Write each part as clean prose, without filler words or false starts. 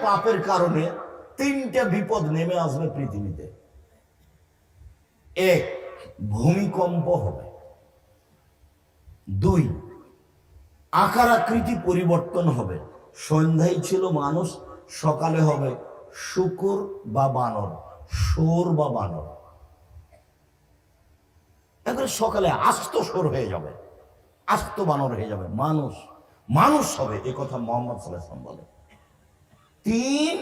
পাপের কারণে তিনটা বিপদ নেমে আসবে পৃথিবীতে। এক, ভূমিকম্প হবে। দুই, আকার আকৃতি পরিবর্তন হবে। সন্ধ্যায় ছিল মানুষ, সকালে হবে শুকুর বা বানর, শোর বা বানর। একবারে সকালে আস্ত শোর হয়ে যাবে, আস্ত বানর হয়ে যাবে, মানুষ মানুষ হবে, এ কথা মোহাম্মদ সাল্লাল্লাহু আলাইহি ওয়াসাল্লাম বলে। তিন,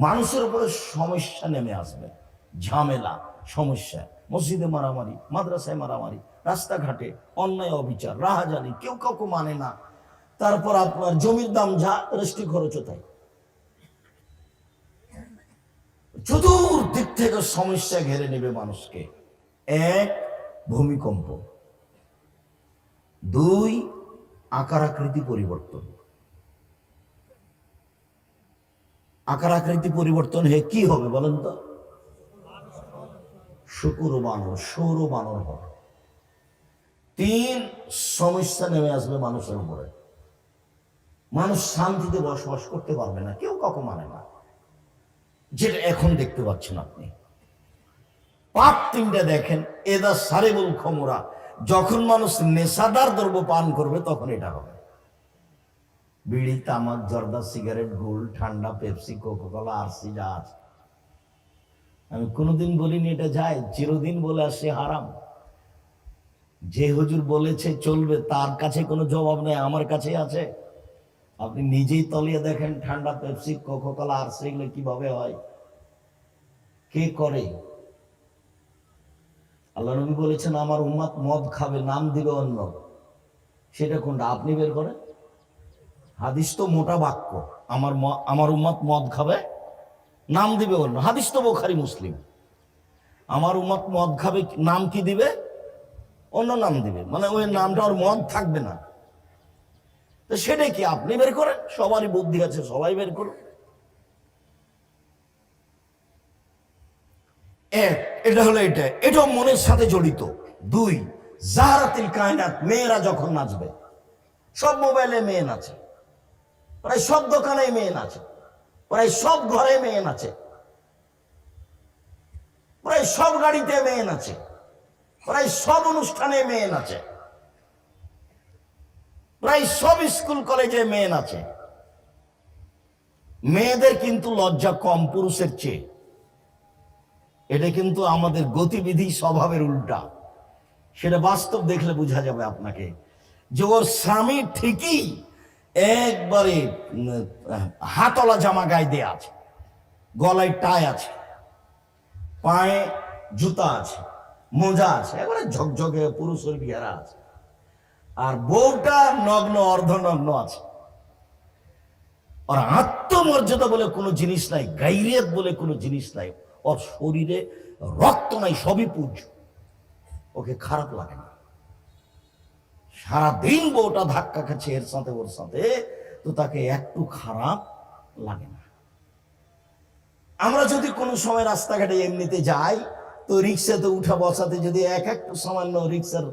মানুষের উপরে সমস্যা নেমে আসবে, ঝামেলা, সমস্যা। মসজিদে মারামারি, মাদ্রাসায় মারামারি, রাস্তাঘাটে অন্যায় অবিচার, রাহাজানি, কেউ কাউকে মানে না। তারপর আপনার জমির দাম যা, রেস্ট্রি খরচও তাই। চতুর্দিক থেকে সমস্যা ঘেরে নেবে মানুষকে। এক, ভূমিকম্প। দুই, আকার আকৃতি পরিবর্তন। আকার আকৃতি পরিবর্তন হয়ে কি হবে বলেন তো? শুকুর বানর, সৌর বানর হবে। তিন, সমস্যা নেমে আসবে মানুষের উপরে। মানুষ শান্তিতে বসবাস করতে পারবে না, কেউ কাউকে মানে না, যেটা এখন দেখতে পাচ্ছেন আপনি। পাপ তিনটা দেখেন, এদা সারেবুল খমরা, যখন মানুষ নেশাদার দ্রব্য পান করবে তখন এটা হবে। বিড়ি, তামাক, জর্দা, সিগারেট, গুল, ঠান্ডা, পেপসি, কোকাকোলা, আরসি যা আছে, আমি কোনোদিন বলিনি এটা যায়, চিরদিন বলে আসছে হারাম। যে হুজুর বলেছে চলবে তার কাছে কোনো জবাব নেই, আমার কাছে আছে। আপনি নিজেই তলিয়ে দেখেন, ঠান্ডা, পেপসি, কোকাকোলা, আরসি এগুলো কিভাবে হয়, কে করে? আল্লাহ নবী বলেছেন আমার উম্মত মদ খাবে, নাম দিবে অন্য। সেটা কোনটা? আপনি বের করেন। হাদিস তো মোটা বাক্য, আমার উম্মত মদ খাবে, নাম দিবে অন্য। হাদিস তো বুখারী মুসলিম। আমার উম্মত মদ খাবে, নাম কি দিবে? অন্য নাম দিবে, মানে ওই নামটা ওর মদ থাকবে না। তো সেটা কি? আপনি বের করেন, সবারই বুদ্ধি আছে, সবাই বের করুন। এক, এটা হলো এটাও মনের সাথে জড়িত। দুই, জাহরাতিল কায়নাত, মেয়েরা যখন নাচবে, সব মোবাইলে মেয়ে নাচে, প্রায় সব দোকানে মেয়ে নাচে, প্রায় সব ঘরে মেয়ে নাচে, প্রায় সব গাড়িতে মেয়ে নাচে, প্রায় সব অনুষ্ঠানে মেয়ে নাচে, প্রায় সব স্কুল কলেজে মেয়ে নাচে। মেয়েদের কিন্তু লজ্জা কম পুরুষের চেয়ে। এটা কিন্তু আমাদের গতিবিধি স্বভাবের উল্টা। সেটা বাস্তব দেখলে বোঝা যাবে আপনাকে যে ওর স্বামী ঠিকই একবারে হাতলা জামা গায়ে দেয়া আছে, গলায় টাই আছে, পায়ে জুতা আছে, মোজা আছে, এবারে ঝকঝকে পুরুষের বিহারা আছে, আর বউটা নগ্ন, অর্ধনগ্ন আছে। আর আত্মমর্যাদা বলে কোনো জিনিস নাই, গাইরিয়ত বলে কোনো জিনিস নাই, ওর শরীরে রক্ত নাই, সবই পুজ। ওকে খারাপ লাগে না। সারাদিন বউটা ধাক্কা খাচ্ছে এর সাথে ওর সাথে, তো তাকে একটু খারাপ লাগে না। আমরা যদি কোনো সময় রাস্তাঘাটে এমনিতে যাই, তো রিক্সাতে উঠা বসাতে যদি একটু সামান্য রিক্সার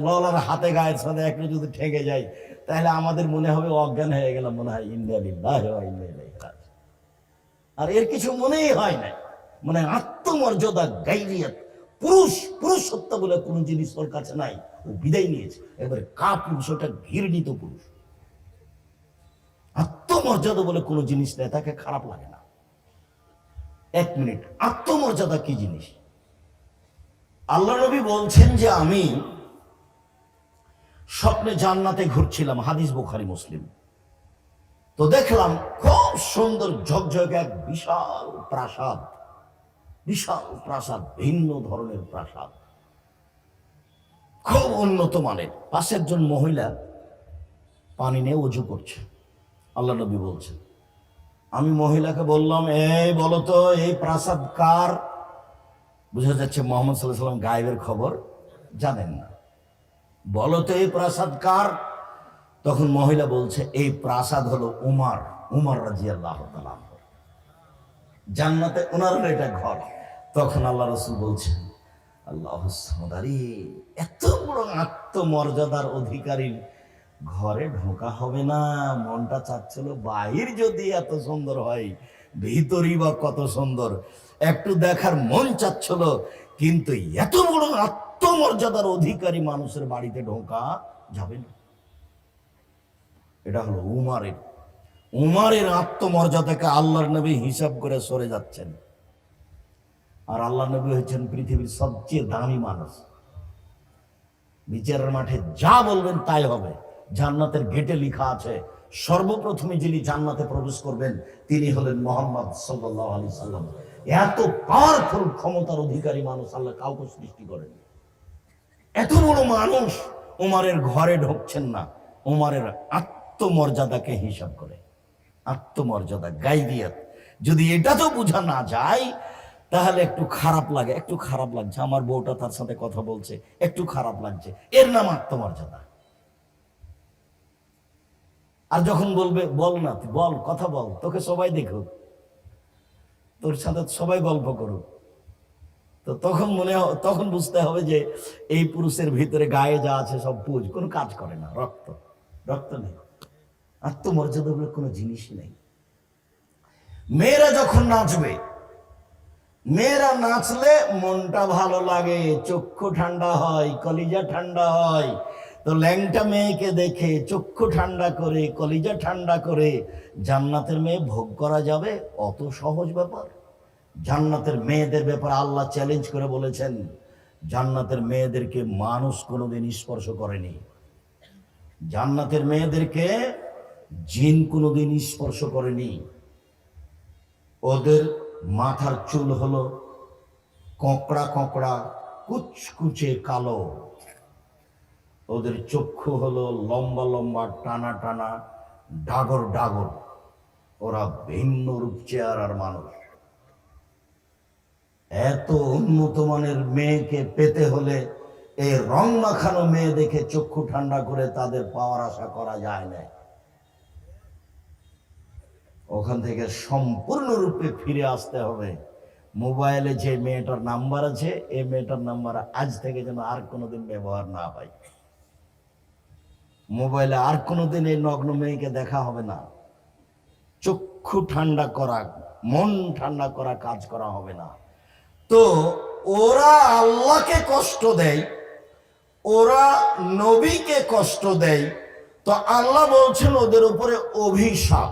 ললার হাতে গায়ের সাথে একটু যদি ঠেকে যায়, তাহলে আমাদের মনে হবে অজ্ঞান হয়ে গেলাম, মনে হয় ইন্না লিল্লাহি ওয়া ইন্না ইলাইহি রাজিউন। আর এর কিছু মনেই হয় না। মানে আত্মমর্যাদা, গাইরিয়ত, পুরুষত্ব বলে কোনো জিনিস ওর কাছে নাই। ও বিদায় নিয়েছে, এবারে পুরুষ, ওটা ঘৃণিত পুরুষ। আত্মমর্যাদা বলে কোনো জিনিস নেই, তাকে খারাপ লাগে না। এক মিনিট, আত্মমর্যাদা কি জিনিস? আল্লাহ নবী বলছেন যে আমি স্বপ্নে জান্নাতে ঘুরছিলাম, হাদিস বুখারী মুসলিম। তো দেখলাম খুব সুন্দর ঝকঝকে এক বিশাল প্রাসাদ, বিশাল প্রাসাদ, ভিন্ন ধরনের প্রাসাদ, খুব উন্নত মানের। পাশে একজন মহিলা পানি নিয়ে ওযু করছে। আল্লাহ নবী বলছেন, আমি মহিলাকে বললাম, এই বলো তো এই প্রাসাদ কার? বুঝা যাচ্ছে মুহাম্মদ সাল্লাল্লাহু আলাইহি ওয়াসাল্লাম গায়েবের খবর জানেন না। বলো তো এই প্রাসাদ কার? তখন মহিলা বলছে, এই প্রাসাদ হলো উমর রাদিয়াল্লাহু তাআলা, জান্নাতে ওনার এটা ঘর। তখন আল্লাহ রাসূল বলছেন, আল্লাহু সামাদ, এত বড় আত্মমর্যাদার অধিকারী ঘরে ঢোকা হবে না। মনটা চাচ্ছিল বাহির যদি এত সুন্দর হয়, ভিতরই বা কত সুন্দর, একটু দেখার মন চাচ্ছিল। কিন্তু এত বড় আত্মমর্যাদার অধিকারী মানুষের বাড়িতে ঢোকা যাবে না। এটা হলো উমারের আত্মমর্যাদাকে আল্লাহর নবী হিসাব করে সরে যাচ্ছেন। আর আল্লাহ নবী হচ্ছেন পৃথিবীর সবচেয়ে দামি মানুষ। বিচারের মাঠে যা বলবেন তাই হবে। জান্নাতের গেটে লেখা আছে, সর্বপ্রথমে যিনি জান্নাতে প্রবেশ করবেন তিনি হলেন মুহাম্মদ সাল্লাল্লাহু আলাইহি সাল্লাম। এত পাওয়ারফুল ক্ষমতার অধিকারী মানুষ আল্লাহ কাউকে সৃষ্টি করেন। এত বড় মানুষ উমারের ঘরে ঢুকছেন না, উমারের আত্মমর্যাদাকে হিসাব করে। আত্মমর্যাদা, গাইদিয়াত, যদি এটা তো বোঝা না যায় তাহলে একটু খারাপ লাগে। একটু খারাপ লাগছে, আমার বউটা তার সাথে কথা বলছে, একটু খারাপ লাগছে, এর নাম আত্মমর্যাদা। আর যখন বলবে বল না, বল, কথা বল, তোকে সবাই দেখুক, তোর সাথে সবাই গল্প করুক, তো তখন বুঝতে হবে যে এই পুরুষের ভিতরে গায়ে যা আছে সব পুজ, কোনো কাজ করে না, রক্ত নেই, আত্মমর্যাদা বলে কোনো জিনিসই নেই। মেয়েরা যখন নাচবে, মেয়েরা নাচলে মনটা ভালো লাগে, চক্ষু ঠান্ডা হয়, কলিজা ঠান্ডা হয়। তো ল্যাংটা মেয়েকে দেখে চক্ষু ঠান্ডা করে, কলিজা ঠান্ডা করে জান্নাতের মেয়ে ভোগ করা যাবে? অত সহজ ব্যাপার? জান্নাতের মেয়েদের ব্যাপারে আল্লাহ চ্যালেঞ্জ করে বলেছেন, জান্নাতের মেয়েদেরকে মানুষ কোনোদিন স্পর্শ করেনি, জান্নাতের মেয়েদেরকে জিন কোনোদিন স্পর্শ করেনি। ওদের মাথার চুল হলো কোঁকড়া কোঁকড়া, কুচকুচে কালো, ওদের চক্ষু হলো লম্বা লম্বা, টানা টানা, ডাগর ডাগর। ওরা ভিন্ন রূপ চেহারার মানুষ। এত উন্নত মানের মেয়েকে পেতে হলে এই রং মাখানো মেয়ে দেখে চক্ষু ঠান্ডা করে তাদের পাওয়ার আশা করা যায় না। ওখান থেকে সম্পূর্ণরূপে ফিরে আসতে হবে। মোবাইলে যে মেয়েটার নাম্বার আছে, এই মেয়েটার নাম্বার আজ থেকে যেন আর কোনোদিন ব্যবহার না হয়। মোবাইলে আর কোনোদিন এই নগ্ন মেয়েকে দেখা হবে না। চক্ষু ঠান্ডা করা, মন ঠান্ডা করা কাজ করা হবে না। তো ওরা আল্লাহকে কষ্ট দেয়, ওরা নবীকে কষ্ট দেয়, তো আল্লাহ বলছেন ওদের উপরে অভিশাপ।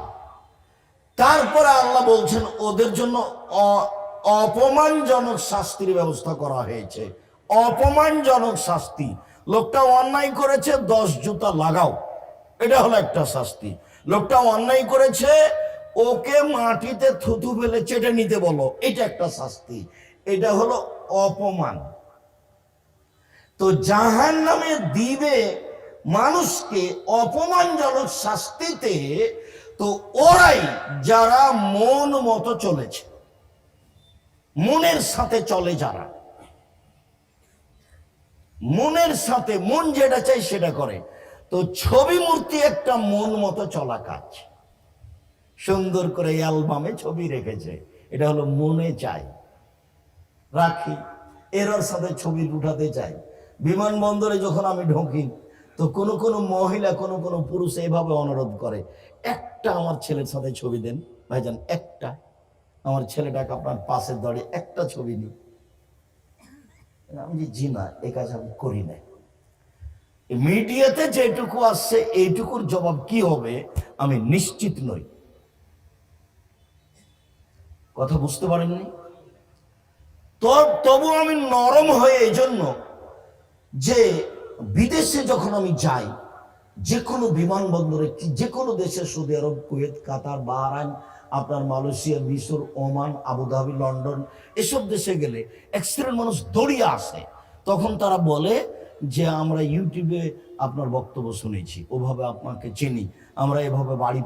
তারপরে আল্লাহ বলছেন ওদের জন্য অপমানজনক শাস্তির ব্যবস্থা করা হয়েছে। অপমানজনক শাস্তি। লোকটা অন্যায় করেছে, 10 জুতা লাগাও, এটা হলো একটা শাস্তি। লোকটা অন্যায় করেছে, ওকে মাটিতে থুতু ফেলে চেটে নিতে বলো, এটা একটা শাস্তি। এটা হলো অপমান। তো জাহান্নামে দিবে মানুষকে অপমানজনক শাস্তিতে। তো ওরাই যারা মন মতো চলেছে, মনের সাথে চলে, যারা মনের সাথে, মন যেটা চাই সেটা করে। তো ছবি মূর্তি একটা মন মতো চলা কাজ। সুন্দর করে অ্যালবামে ছবি রেখেছে, এটা হলো মনে চাই, রাখি, এর সাথে ছবি উঠাতে চাই। বিমানবন্দরে যখন আমি ঢুকি তো কোনো কোনো মহিলা, কোনো কোনো পুরুষ এইভাবে অনুরোধ করে, একটা আমার ছেলের সাথে ছবি দেন ভাইজান, একটা আমার ছেলেটাকে আপনার পাশে দাঁড়িয়ে একটা ছবি নিই। আমি জি না, এ কাজ আমি করি না। মিডিয়াতে যেটুকু আসছে এইটুকুর জবাব কি হবে আমি নিশ্চিত নই। কথা বুঝতে পারেননি? তবু আমি নরম হয়ে, এই জন্য যে বিদেশে যখন আমি যাই, যে কোনো বিমানবন্দরে, যে কোনো দেশে, সৌদি আরব, কুয়েত, কাতার, বাহরাইন, আপনার মালয়েশিয়া, মিশর, ওমান, আবুধাবি, লন্ডন, এসব দেশে গেলে অ্যাক্সিডেন্ট মানুষ দৌড়িয়ে আসে। তখন তারা বলে যে আমরা ইউটিউবে আপনার বক্তব্য শুনেছি, ওভাবে আপনাকে চিনি, আমরা এভাবে বাড়ি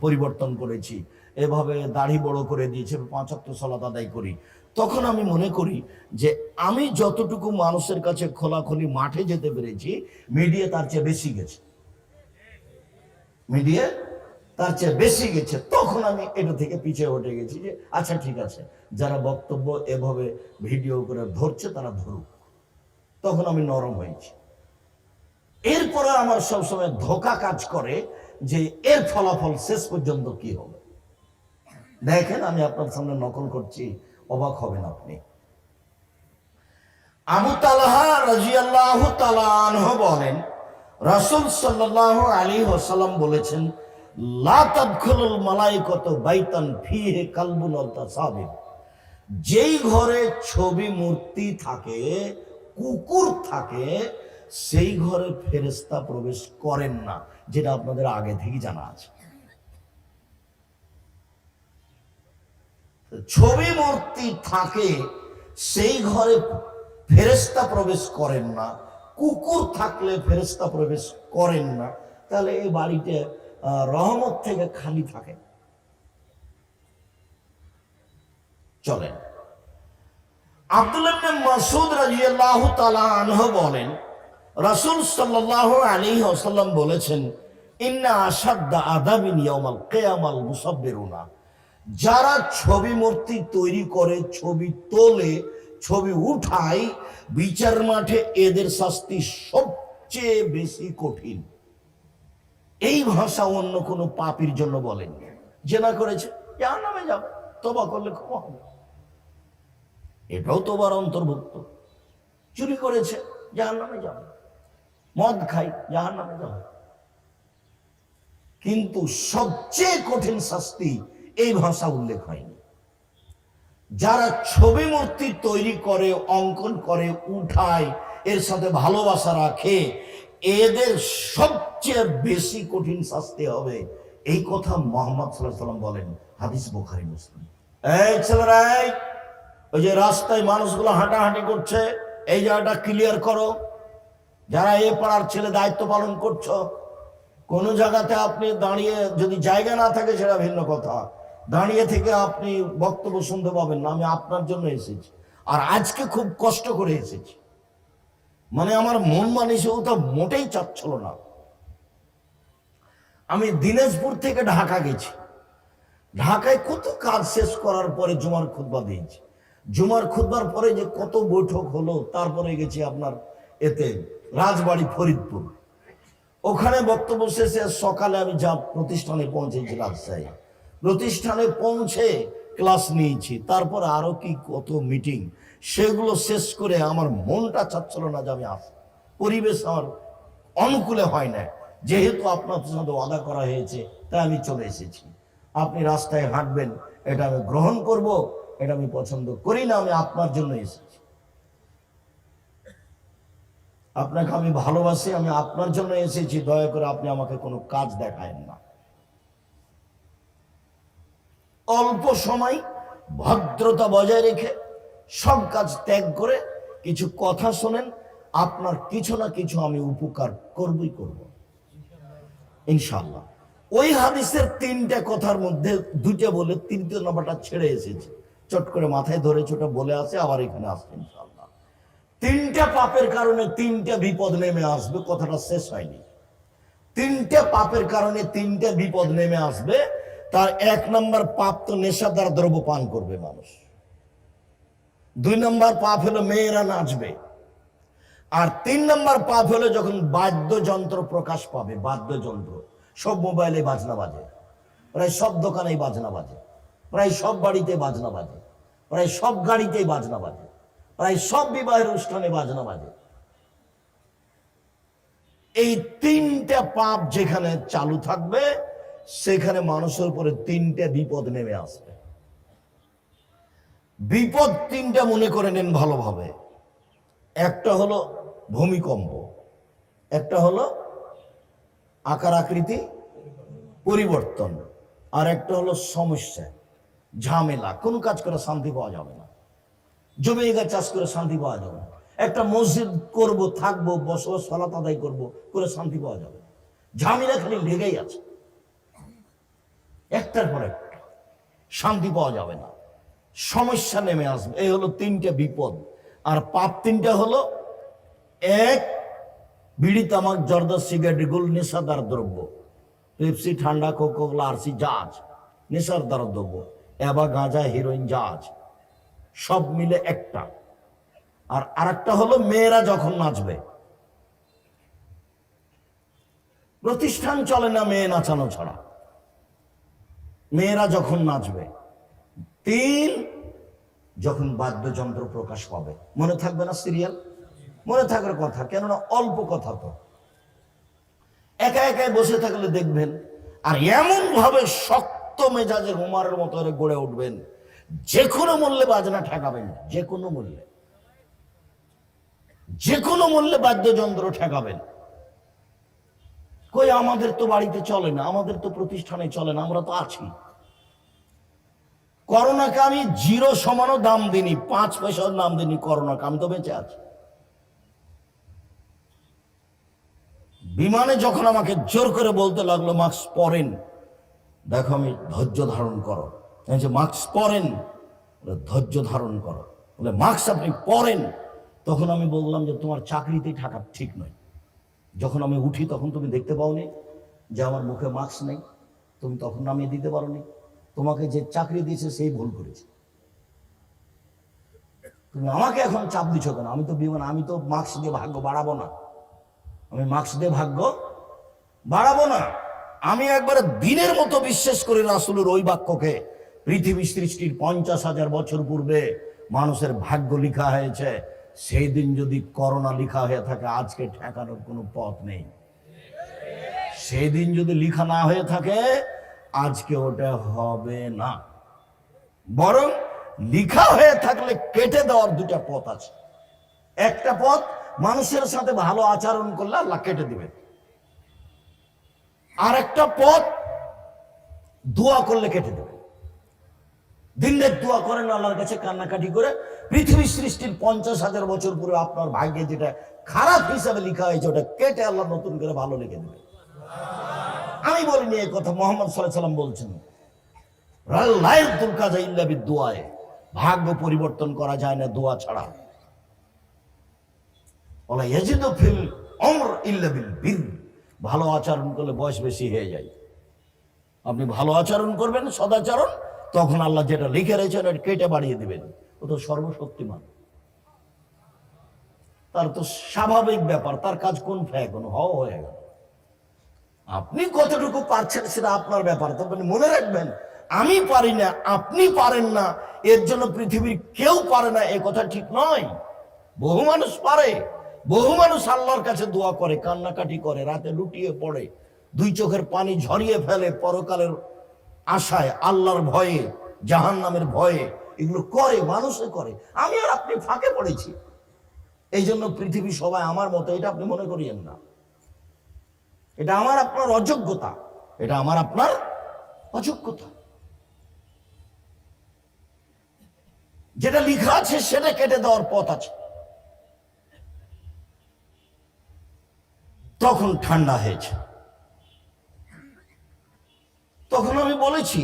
পরিবর্তন করেছি, এভাবে দাড়ি বড় করে দিয়েছে, 5 ওয়াক্ত সালাত আদায় করি। তখন আমি মনে করি যে আমি যতটুকু মানুষের কাছে খোলাখুলি মাঠে যেতে পেরেছি, মিডিয়া তার চেয়ে বেশি গেছে, মিডিয়া তার চেয়ে বেশি গেছে। তখন আমি এটা থেকে পিছিয়ে উঠে গেছি যে আচ্ছা ঠিক আছে, যারা বক্তব্য এভাবে ভিডিও করে ধরছে তারা ধরুক। তখন আমি নরম হয়েছি। এরপরে আমার সবসময় ধোঁকা কাজ করে যে এর ফলাফল শেষ পর্যন্ত কি হবে। দেখেন, আমি আপনার সামনে নকল করছি, অবাক হবেন আপনি। আবু তালহা রাদিয়াল্লাহু তাআলা আনহু বলেন, রাসূল সাল্লাল্লাহু আলাইহি ওয়াসাল্লাম বলেছেন, লা তাদখুলুল মালায়েকাতু বাইতান ফীহি কালবুন ওয়া তাসাবিব। যেই ঘরে ছবি মূর্তি থাকে, কুকুর থাকে, সেই ঘরে ফেরেশতা প্রবেশ করেন না, যেটা আপনাদের আগে থেকে জানা আছে। ছবি মূর্তি থাকে, সেই ঘরে ফেরেশতা প্রবেশ করেন না, কুকুর থাকলে ফেরেশতা প্রবেশ করেন না। তাহলে এই বাড়িতে রহমত থেকে খালি থাকে। চলেন, আব্দুল্লাহ ইবনে মাসউদ রাদিয়াল্লাহু তাআলা আনহু বলেন, রাসূল সাল্লাল্লাহু আলাইহি ওয়াসাল্লাম বলেছেন, ইন্না আশাদ্দা আযাবিন ইয়াউমাল কিয়ামাল মুসাব্বিরুনা। যারা ছবি মূর্তি তৈরি করে, ছবি তোলে, ছবি উঠায়, বিচার মাঠে এদের শাস্তি সবচেয়ে বেশি কঠিন। এই ভাষা অন্য কোনো পাপীর জন্য বলেন। জেনা করেছে, জাহান্নামে যাবে, তওবা করলে ক্ষমা হবে, এটাও তোবার অন্তর্ভুক্ত। চুরি করেছে, জাহান্নামে যাবে। মদ খাই, জাহান্নামে যাবে। কিন্তু সবচেয়ে কঠিন শাস্তি এই ভাষা উল্লেখ হয়নি। যারা ছবি মূর্তি তৈরি করে, অঙ্কন করে, উঠায়, এর সাথে ভালোবাসা রাখে, এদের সবচেয়ে বেশি কঠিন শাস্তি হবে। এই কথা মুহাম্মদ সাল্লাল্লাহু আলাইহি ওয়াসাল্লাম বলেন, হাদিস বুখারী মুসলিম। এই ছেলেরা, ওই যে রাস্তায় মানুষগুলো হাঁটাহাঁটি করছে, এই জায়গাটা ক্লিয়ার করো। যারা এ পাড়ার ছেলে দায়িত্ব পালন করছো, কোন জায়গাতে আপনি দাঁড়িয়ে, যদি জায়গা না থাকে সেটা ভিন্ন কথা, দাঁড়িয়ে থেকে আপনি বক্তব্য শুনতে পাবেন না। আমি আপনার জন্য এসেছি, আর আজকে খুব কষ্ট করে এসেছি। মানে আমার মন মানসিকতা মোটেই চাচ্ছিল না। আমি দিনাজপুর থেকে ঢাকা গেছি। ঢাকায় কত কাজ শেষ করার পরে জুমার খুতবা দিয়েছি। জুমার খুতবার পরে যে কত বৈঠক হলো, তারপরে গেছি আপনার এতে রাজবাড়ি ফরিদপুর। ওখানে বক্তব্য শেষে সকালে আমি যা প্রতিষ্ঠানে পৌঁছেছি, রাজশাহী প্রতিষ্ঠানে পৌঁছে ক্লাস নিয়েছি। তারপর আরো কি কত মিটিং, সেগুলো শেষ করে আমার মনটা চাচ্ছিল না যে আমি আসি। পরিবেশ আমার অনুকূলে হয় না। যেহেতু আপনার সাথে ওয়াদা করা হয়েছে, তাই আমি চলে এসেছি। আপনি রাস্তায় হাঁটবেন, এটা আমি গ্রহণ করব, এটা আমি পছন্দ করি না। আমি আপনার জন্য এসেছি, আপনাকে আমি ভালোবাসি, আমি আপনার জন্য এসেছি। দয়া করে আপনি আমাকে কোনো কাজ দেখায়েন না। অল্প সময় ভদ্রতা বজায় রেখে সব কাজ ত্যাগ করে কিছু কথা শোনেন, আপনার কিছু না কিছু আমি উপকার করবই করব ইনশাআল্লাহ। ওই হাদিসের তিনটা কথার মধ্যে দুইটা বলে তৃতীয় নাম্বারটা ছেড়ে এসেছে, চট করে মাথায় ধরে ছোটা বলে আসে, আবার এখানে আসছে ইনশাআল্লাহ। তিনটা পাপের কারণে তিনটা বিপদ নেমে আসবে, কথাটা শেষ হয়নি। তিনটা পাপের কারণে তিনটা বিপদ নেমে আসবে। তার এক নম্বর পাপ তো নেশাদার দ্রব্য পান করবে মানুষ। দুই নম্বর পাপ হলো মেয়েরা নাচবে। আর তিন নম্বর পাপ হলো যখন বাদ্যযন্ত্র প্রকাশ পাবে। বাদ্যযন্ত্র, সব মোবাইলে বাজনা বাজে, প্রায় সব দোকানেই বাজনা বাজে, প্রায় সব বাড়িতে বাজনা বাজে, প্রায় সব গাড়িতেই বাজনা বাজে, প্রায় সব বিবাহের অনুষ্ঠানে বাজনা বাজে। এই তিনটা পাপ যেখানে চালু থাকবে, সেখানে মানুষের উপরে তিনটা বিপদ নেমে আসবে। বিপদ তিনটা মনে করে নেন ভালোভাবে। একটা হলো ভূমিকম্প, একটা হলো আকার আকৃতি পরিবর্তন, আর একটা হলো সমস্যা, ঝামেলা। কোন কাজ করে শান্তি পাওয়া যাবে না, জমি জায়গা চাষ করে শান্তি পাওয়া যাবে না। একটা মসজিদ করব, থাকবো, বসবাস, সালাত আদায় করবো, করে শান্তি পাওয়া যাবে না। ঝামেলা খালি লেগেই আছে, একটার পর একটা, শান্তি পাওয়া যাবে না, সমস্যা নেমে আসবে। এই হলো তিনটা বিপদ। আর পাপ তিনটা হলো, এক, বিড়ি, তামাক, জর্দা, সিগারেট, এগুলো নেশাদার দ্রব্য। পেপসি, ঠান্ডা, কোকা কোলা, আরসি, জাহাজ নেশাদার দ্রব্য। এবা, গাঁজা, হিরোইন, জাহাজ, সব মিলে একটা। আর আরেকটা হলো মেয়েরা যখন নাচবে, প্রতিষ্ঠান চলে না মেয়ে নাচানো ছাড়া। মেয়েরা যখন নাচবে, 3 যখন বাদ্যযন্ত্র প্রকাশ পাবে। মনে থাকবে না সিরিয়াল? মনে থাকার কথা, কেননা অল্প কথা তো। একা একাই বসে থাকলে দেখবেন, আর এমন ভাবে শক্ত মেজাজে উমারের মতো গড়ে উঠবেন, যে কোনো মূল্যে বাজনা ঠেকাবেন, যে কোনো মূল্যে, যে কোনো মূল্যে বাদ্যযন্ত্র ঠেকাবেন। কই আমাদের তো বাড়িতে চলে না, আমাদের তো প্রতিষ্ঠানে চলে না, আমরা তো আছি। করোনাকে আমি 0 সমানও দাম দিইনি, 5 পয়সার নাম দিইনি করোনাকে, আমি তো বেঁচে আছি। বিমানে যখন আমাকে জোর করে বলতে লাগলো মাস্ক পরেন, দেখো আমি ধৈর্য ধারণ করো, মাস্ক পরেন, ধৈর্য ধারণ করো, বলে মাস্ক আপনি পরেন। তখন আমি বললাম যে তোমার চাকরিতেই থাকা ঠিক নয়। যখন আমি উঠি তখন তুমি দেখতে পাওনি যে আমার মুখে মাস্ক নেই, তুমি তখন নামিয়ে দিতে পারোনি। তোমাকে যে চাকরি দিয়েছে সেই ভুল করেছে। তুমি আমাকে এখন চাপ দিচ্ছ কেন? আমি তো বিমান, আমি তো মাস্ক দিয়ে ভাগ্য বাড়াবো না, আমি মাস্ক দিয়ে ভাগ্য বাড়াবো না। আমি একবারে দিনের মতো বিশ্বাস করি রাসূলের ওই বাক্যকে, পৃথিবী সৃষ্টির 50,000 বছর পূর্বে মানুষের ভাগ্য লিখা হয়েছে। সেই দিন যদি করোনা লিখা হয়ে থাকে, আজকে ঠেকানোর কোনো পথ নেই। সেই দিন যদি লিখা না হয়ে থাকে, আজকে ওটা হবে না। বরং লিখা হয়ে থাকলে কেটে দেওয়ার 2টা পথ আছে। একটা পথ, মানুষের সাথে ভালো আচরণ করলে আল্লাহ কেটে দিবেন। আর একটা পথ, দোয়া করলে কেটে দেবে। দিনের দোয়া করেন আল্লাহর কাছে কান্নাকাটি করে, পৃথিবী সৃষ্টির 50,000 বছর পরে আপনার ভাগ্যে যেটা খারাপ হিসাবে লিখা হয়েছে ওটা কেটে আল্লাহ নতুন করে ভালো লিখে দেবে। আমি বলিনি এই কথা, মুহাম্মদ সাল্লাল্লাহু আলাইহি ওয়াসাল্লাম বলছেন, লাইয়াতুল কাযা ইল্লা বিদুআয়ে, ভাগ্য পরিবর্তন করা যায় না দোয়া ছাড়া। ওয়ালা ইয়াজিদু ফিল উমর ইল্লা বিল বির, ভালো আচরণ করলে বয়স বেশি হয়ে যায়। আপনি ভালো আচরণ করবেন, সদাচরণ, তখন আল্লাহ যেটা লিখে রয়েছেন এটা কেটে বাড়িয়ে দিবেন। ও তো সর্বশক্তিমান, তার তো স্বাভাবিক ব্যাপার, তার কাজ কোন ফ্যাক কোন হয়ে গেল। আপনি কতটুকু পারছেন সেটা আপনার ব্যাপার। তবে মনে রাখবেন, আমি পারি না, আপনি পারেন না, এর জন্য পৃথিবীর কেউ পারে না এ কথা ঠিক নয়। বহু মানুষ পারে, বহু মানুষ আল্লাহর কাছে দোয়া করে, কান্নাকাটি করে, রাতে লুটিয়ে পড়ে, 2 চোখের পানি ঝরিয়ে ফেলে পরকালের আশায়, আল্লাহর ভয়ে, জাহান্নামের ভয়ে, এগুলো করে, মানুষে করে। আমি আর আপনি ফাঁকে পড়েছি। এই জন্য পৃথিবী সবাই আমার মতো, এটা আপনি মনে করিয়েন না। এটা আমার আপনার অযোগ্যতা, এটা আমার আপনার অযোগ্যতা। যেটা লেখা আছে সেটা কেটে দেওয়ার পথ আছে। তখন ঠান্ডা হয়েছে। তখন আমি বলেছি,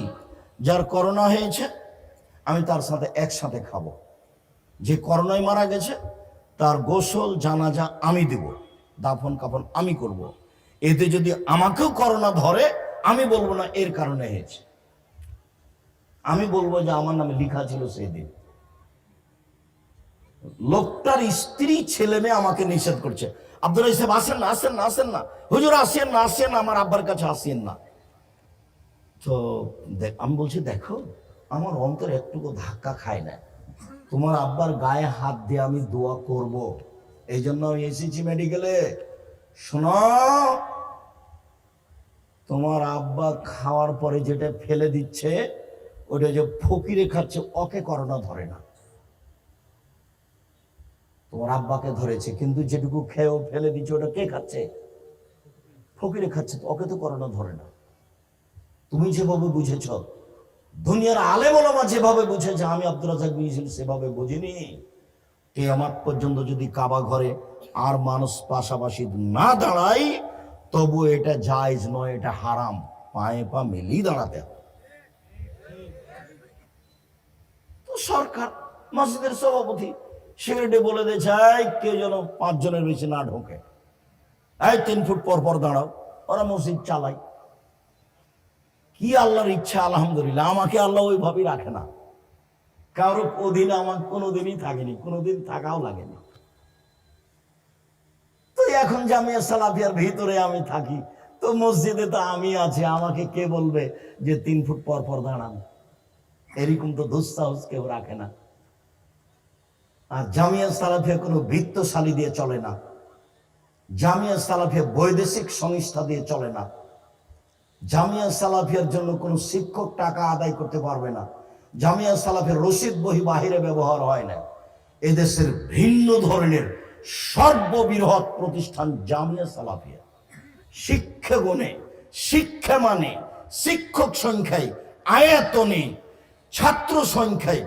যার করোনা হয়েছে আমি তার সাথে একসাথে খাবো। যে করোনায় মারা গেছে তার গোসল জানাজা আমি দেব, দাফন কাফন আমি করব। এতে যদি আমাকেও করোনা ধরে, আমি বলবো না এর কারণে হয়েছে, আমি বলবো যে আমার নামে লেখা ছিল সেদিন। লোকটার স্ত্রী ছেলে মেয়ে আমাকে নিষেধ করছে, আব্দুল্লাহ সাহেব আসেন না, আসেন না, আসেন না, হুজুর আসেন না, আসেন না, আমার আব্বার কাছে আসেন না। তো আমি বলছি, দেখো আমার অন্তর একটুকু ধাক্কা খায় না, তোমার আব্বার গায়ে হাত দিয়ে আমি দোয়া করব, এই জন্য আমি এসেছি মেডিকেলে। শোনো, তোমার আব্বা খাওয়ার পরে যেটা ফেলে দিচ্ছে ওটা যে ফকিরে খাচ্ছে, ওকে করোনা ধরে না। তোমার আব্বাকে ধরেছে, কিন্তু যেটুকু খেয়েও ফেলে দিচ্ছে ওটা কে খাচ্ছে? ফকিরে খাচ্ছে, ওকে তো করোনা ধরে না। তুমি যেভাবে বুঝেছ, দুনিয়ার আলেম ওলামা যেভাবে বুঝেছে, আমি আব্দুর রাজ্জাক বুঝেছি সেভাবে বুঝিনি। কিয়ামত পর্যন্ত যদি কাবা ঘরে আর মানুষ পাশাপাশি না দাঁড়ায়, তবু এটা জায়েজ নয়, এটা হারাম। পায়ে পা মিলিয়ে দাঁড়াতে হবে। তো সরকার, মসজিদের সভাপতি সিগারেটে বলে দিয়েছে, কেউ যেন 5 জনের বেশি না ঢোকে, 3 ফুট পর পর দাঁড়াও। ওরা মসজিদ চালায়। কি আল্লাহর ইচ্ছা, আলহামদুলিল্লাহ, আমাকে আল্লাহ ওইভাবেই রাখে না। কারো অধীনে আমার কোনোদিনই থাকেনি, কোনোদিন থাকাও লাগেনি। তো এখন জামিয়া সালাফিয়ার ভিতরে আমি থাকি, তো মসজিদে তো আমি আছি, আমাকে কে বলবে যে 3 ফুট পর পর দাঁড়ান? এরকম তো দুঃসাহস কেউ রাখে না। আর জামিয়া সালাফিয়া কোনো বৃত্তশালী দিয়ে চলে না, জামিয়া সালাফিয়া বৈদেশিক সংস্থা দিয়ে চলে না, জামিয়া সালাফিয়ার জন্য কোনো শিক্ষক টাকা আদায় করতে পারবে না, জামিয়া সালাফিয়ার রশিদ বহি বাহিরে ব্যবহার হয় না। এদেশের ভিন্ন ধরনের সর্ববৃহৎ প্রতিষ্ঠান জামিয়া সালাফিয়া। শিক্ষা গুণে, শিক্ষা মানে, শিক্ষক সংখ্যায়, আয়তনে, ছাত্র সংখ্যায়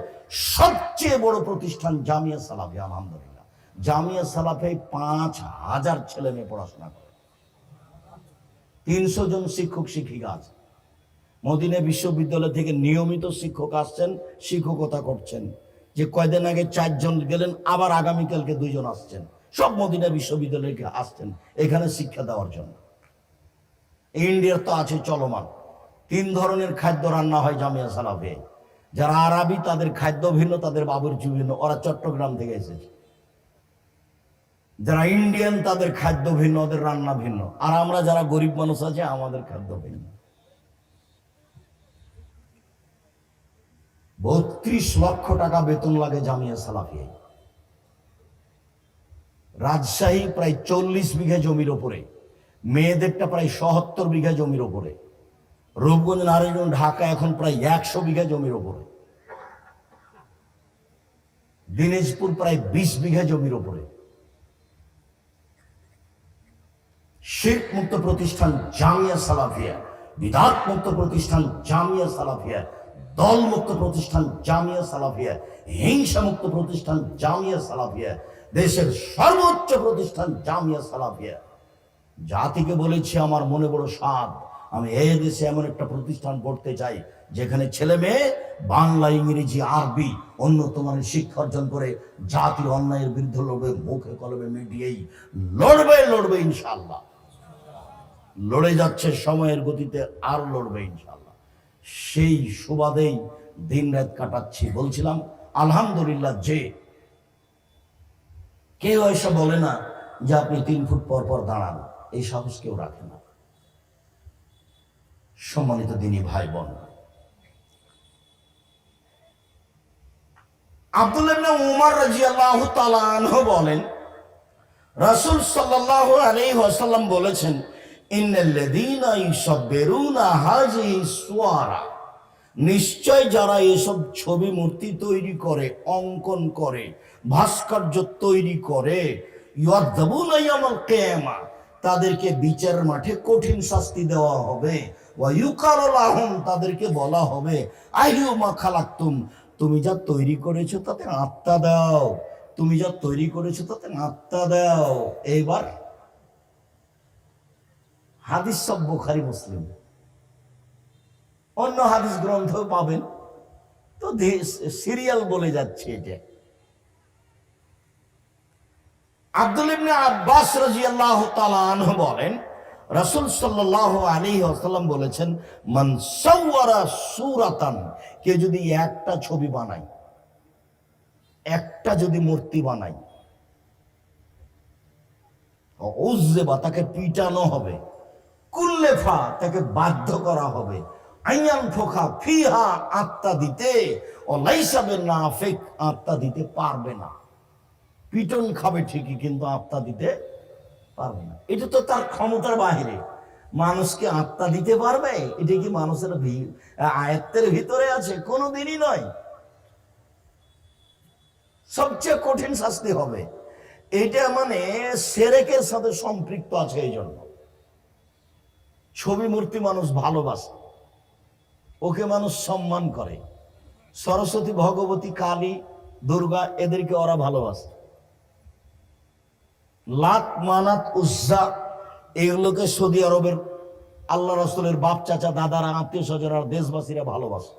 সবচেয়ে বড় প্রতিষ্ঠান জামিয়া সালাফিয়া। আলহামদুলিল্লাহ, জামিয়া সালাফিয়ায় 5000 ছেলে মেয়ে পড়াশোনা করে, 300 জন শিক্ষক শিক্ষিকা আছে। মদিনা বিশ্ববিদ্যালয় থেকে নিয়মিত শিক্ষক আসছেন, শিক্ষকতা করছেন। যে কয়দিন আগে 4 জন গেলেন, আবার আগামীকালকে 2 জন আসছেন। সব মদিনা বিশ্ববিদ্যালয়ে আসছেন এখানে শিক্ষা দেওয়ার জন্য। ইন্ডিয়ার তো আছে চলমান। 3 ধরনের খাদ্য রান্না হয় জামিয়া সালাফিয়ায়। যারা আরবি তাদের খাদ্য ভিন্ন, তাদের বাবুর্চি ভিন্ন, ওরা চট্টগ্রাম থেকে এসেছে। যারা ইন্ডিয়ান তাদের খাদ্য ভিন্ন, ওদের রান্না ভিন্ন। আর আমরা যারা গরিব মানুষ আছে আমাদের খাদ্য ভিন্ন। 32 লক্ষ টাকা বেতন লাগে জামিয়া সালাফিয়ায়। রাজশাহী প্রায় 40 বিঘা জমির ওপরে, মেয়েদেরটা প্রায় 77 বিঘা জমির ওপরে, রূপগঞ্জ, নারায়ণগঞ্জ, ঢাকা এখন প্রায় 100 বিঘা জমির ওপরে, দিনাজপুর প্রায় 20 বিঘা জমির ওপরে। শিরক মুক্ত প্রতিষ্ঠান জামিয়া সালাফিয়া, বিদআত মুক্ত প্রতিষ্ঠান জামিয়া সালাফিয়া, দল মুক্ত প্রতিষ্ঠান জামিয়া সালাফিয়া, হিংসা মুক্ত প্রতিষ্ঠান জামিয়া সালাফিয়া, দেশের সর্বোচ্চ প্রতিষ্ঠান জামিয়া সালাফিয়া। জাতিকে বলেছি আমার মনে বড় স্বাদ, আমি এই দেশে এমন একটা প্রতিষ্ঠান করতে চাই যেখানে ছেলে মেয়ে বাংলা, ইংরেজি, আরবি উন্নত মানের শিক্ষা অর্জন করে জাতির অন্যায়ের বিরুদ্ধে লড়বে, মুখে কলমে মিডিয়েই লড়বে ইনশাআল্লাহ। লড়ে যাচ্ছে, সময়ের গতিতে আর লড়বে ইনশাআল্লাহ। সেই সুবাদেই দিন রাত কাটাচ্ছি। বলছিলাম আলহামদুলিল্লাহ যে কেউ এসে বলে না যে আপনি 3 ফুট পর পর দাঁড়ান, এই সাহস কেউ রাখে না। সম্মানিত দিনী ভাই বোন, আব্দুল্লাহ ইবনে উমর রাদিয়াল্লাহু তাআলা আনহু বলেন, রাসূল সাল্লাল্লাহু আলাইহি ওয়াসাল্লাম বলেছেন, ইন্নাল্লাযীনা ইউসাব্বিরুনা হাযিহি সুওয়ারা, নিশ্চয় যারা এসব ছবি মূর্তি তৈরি করে, অঙ্কন করে, ভাস্কর্য তৈরি করে, ইউআযাবুনা ইয়াউমাল কিয়ামা, তাদেরকে বিচার মাঠে কঠিন শাস্তি দেওয়া হবে। ওয়া ইউকালু লাহুম, তাদেরকে বলা হবে, আইয়ুমা খালাকতুম, তুমি যা তৈরি করেছো তাতে আত্মা দাও, তুমি যা তৈরি করেছো তাতে আত্মা দাও। এইবার হাদিস সব বুখারী মুসলিম, অন্য হাদিস গ্রন্থ পাবেন, তো সিরিয়াল বলে যাচ্ছে এটা। আব্দুল্লাহ ইবনে আব্বাস রাদিয়াল্লাহু তাআলা আনহু বলেন, রাসূল সাল্লাল্লাহু আলাইহি ওয়াসাল্লাম বলেছেন, মান সাওয়ারা সূরাতান, কে যদি একটা ছবি বানায়, একটা যদি মূর্তি বানায়, উযবা, তাকে পিটানো হবে, কুল্লেফা, তাকে বাধ্য করা হবে, আইয়ান ফোখা ফিহা, আত্মা দিতে, ও লাইসা বিনাফিক, আত্মা দিতে পারবে না। পিটন খাবে ঠিকই, কিন্তু আত্মা দিতে পারবে না। এটা তো তার ক্ষমতার বাহিরে। মানুষকে আত্মা দিতে পারবে? এটা কি মানুষের আয়ত্তের ভিতরে আছে? কোনোদিনই নয়। সবচেয়ে কঠিন শাস্তি হবে। এটা মানে শিরকের সাথে সম্পৃক্ত আছে। এই জন্য ছবি মূর্তি মানুষ ভালোবাসে, ওকে মানুষ সম্মান করে। সরস্বতী, ভগবতী, কালী, দুর্গা, এদেরকে ওরা ভালোবাসে। লাত, মানাত, উজ্জা, এগুলোকে সৌদি আরবের আল্লাহ রাসূলের বাপ, চাচা, দাদারা, আত্মীয় স্বজনরা, দেশবাসীরা ভালোবাসত।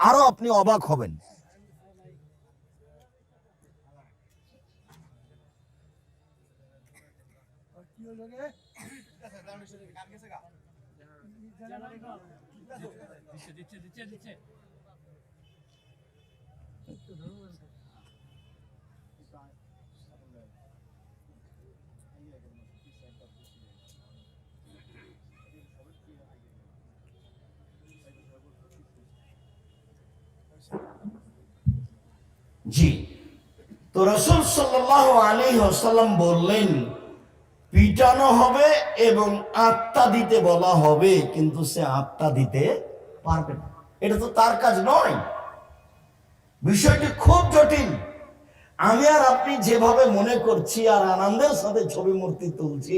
আরো আপনি অবাক হবেন, জি, তো রাসূল সাল্লাল্লাহু আলাইহি ওয়াসাল্লাম বললেন পিটানো হবে এবং আত্মা দিতে বলা হবে, কিন্তু সে আত্মা দিতে পারবে না, এটা তো তার কাজ নয়। বিষয়টি খুব জটিল। আমি আর আপনি যেভাবে মনে করছি আর আনন্দের সাথে ছবি মূর্তি তুলছি,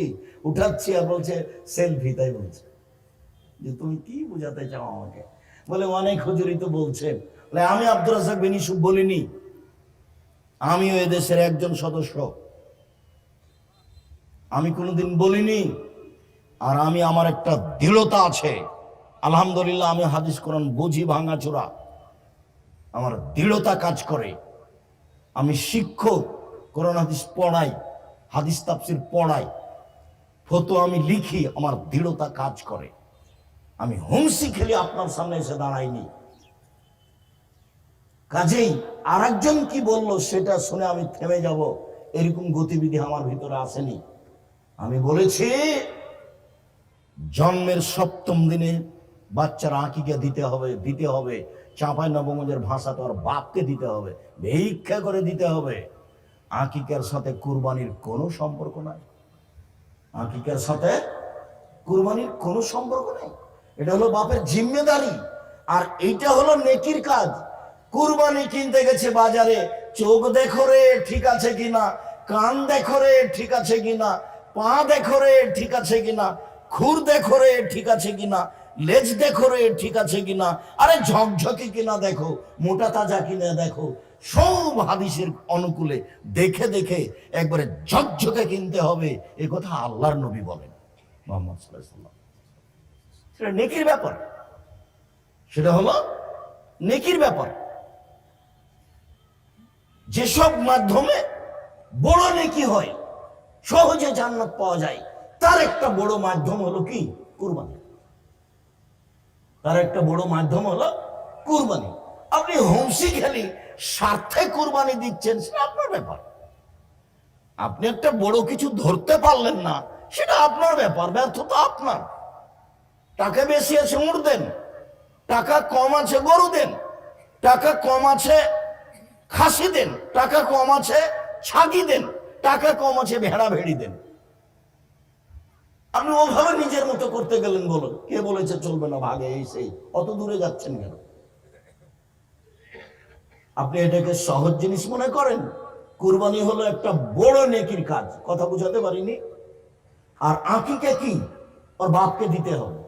উঠাচ্ছি আর বলছে সেলফি, তাই বলছে যে তুমি কি বোঝাতে চাও আমাকে। বলে অনেক হুজুরি তো বলছে। বলে আমি আব্দুর রাজ্জাক বিন ইউসুফ বলিনি, আমিও এদেশের একজন সদস্য, আমি কোনোদিন বলিনি। আর আমি আমার একটা দৃঢ়তা আছে, আলহামদুলিল্লাহ আমি হাদিস কোরআন বুঝি ভাঙাচোরা, আমার দৃঢ়তা কাজ করে। আমি শিক্ষক, কোরআন হাদিস পড়াই, হাদিস তাফসির পড়াই, ফতোয়া আমি লিখি, আমার দৃঢ়তা কাজ করে। আমি হুমসি খেলে আপনার সামনে এসে দাঁড়াইনি। কাজেই আরেকজন কি বললো সেটা শুনে আমি থেমে যাব, এরকম গতিবিধি আমার ভিতরে আসেনি। আমি বলেছি জন্মের 7ম দিনে বাচ্চার আকিকা দিতে হবে। চাঁপাইনবাবগঞ্জের ভাষা তো আর বাপকে দিতে হবে, ভিক্ষা করে দিতে হবে। আকিকার সাথে কুরবানির কোনো সম্পর্ক নাই, আকিকার সাথে কুরবানির কোনো সম্পর্ক নেই। এটা হলো বাপের জিম্মেদারি, আর এইটা হলো নেকির কাজ। কুরবানি কিনতে গেছে বাজারে, চোখ দেখো রে ঠিক আছে কিনা, কান দেখো রে ঠিক আছে কিনা, পা দেখো রে ঠিক আছে কিনা, খুর দেখো রে ঠিক আছে কিনা, লেজ দেখো রে ঠিক আছে কিনা, আরে ঝকঝকে কিনা দেখো, মোটা তাজা কিনা দেখো, সব হাদিসের অনুকূলে দেখে দেখে একবারে ঝকঝকে কিনতে হবে, এ কথা আল্লাহর নবী বলেন মুহাম্মদ সাল্লাল্লাহু আলাইহি ওয়াসাল্লাম। সেটা নেকির ব্যাপার, সেটা হলো নেকির ব্যাপার। যেসব মাধ্যমে বড় নেকি হয়, সহজে জান্নাত পাওয়া যায়, তার একটা বড় মাধ্যম হলো কি? কুরবানি। তার একটা বড় মাধ্যম হলো কুরবানি। আপনি হুমসি খেলি স্বার্থে কুরবানি দিচ্ছেন, সেটা আপনার ব্যাপার। আপনি একটা বড় কিছু ধরতে পারলেন না, সেটা আপনার ব্যাপার, ব্যর্থতা আপনার। টাকা বেশি আছে উট দেন, টাকা কম আছে গরু দেন, টাকা কম আছে খাসি দেন, টাকা কম আছে ছাগি দেন, টাকা কম আছে ভেড়া ভেড়ি দেন। আপনি ওভাবে নিজের মতো করতে গেলেন, বলুন কে বলেছে চলবে না, ভাগে এই সেই, অত দূরে যাচ্ছেন কেন? আপনি এটাকে সহজ জিনিস মনে করেন। কুরবানি হলো একটা বড় নেকির কাজ, কথা বুঝাতে পারিনি। আর আকিকা কি? ওর বাপকে দিতে হবে।